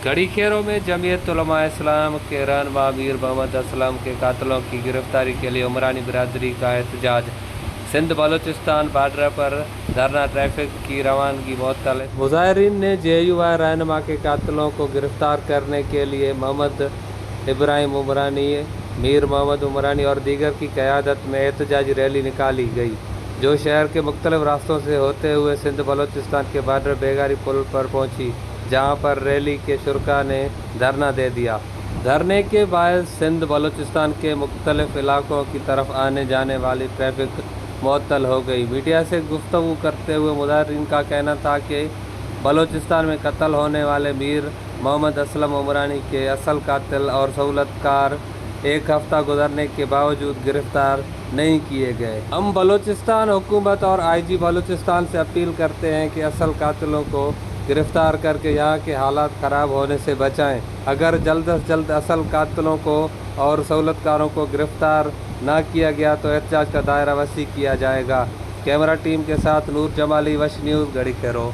گڑھی کھیروں میں جمعیت علماء اسلام کے رہنما میر محمد اسلم کے قاتلوں کی گرفتاری کے لیے عمرانی برادری کا احتجاج۔ سندھ بلوچستان بارڈر پر دھرنا، ٹریفک کی روانگی معطل۔ مظاہرین نے جے یو آئی رہنما کے قاتلوں کو گرفتار کرنے کے لیے محمد ابراہیم عمرانی، میر محمد عمرانی اور دیگر کی قیادت میں احتجاجی ریلی نکالی گئی، جو شہر کے مختلف راستوں سے ہوتے ہوئے سندھ بلوچستان کے بارڈر بیگاری پل پر پہنچی، جہاں پر ریلی کے شرکاء نے دھرنا دے دیا۔ دھرنے کے باعث سندھ بلوچستان کے مختلف علاقوں کی طرف آنے جانے والی ٹریفک معطل ہو گئی۔ میڈیا سے گفتگو کرتے ہوئے مظاہرین کا کہنا تھا کہ بلوچستان میں قتل ہونے والے میر محمد اسلم عمرانی کے اصل قاتل اور سہولت کار ایک ہفتہ گزرنے کے باوجود گرفتار نہیں کیے گئے۔ ہم بلوچستان حکومت اور آئی جی بلوچستان سے اپیل کرتے ہیں کہ اصل قاتلوں کو گرفتار کر کے یہاں کے حالات خراب ہونے سے بچائیں۔ اگر جلد از جلد اصل قاتلوں کو اور سہولت کاروں کو گرفتار نہ کیا گیا تو احتجاج کا دائرہ وسیع کیا جائے گا۔ کیمرہ ٹیم کے ساتھ نور جمالی، وش نیوز، گڑھی کھیروں۔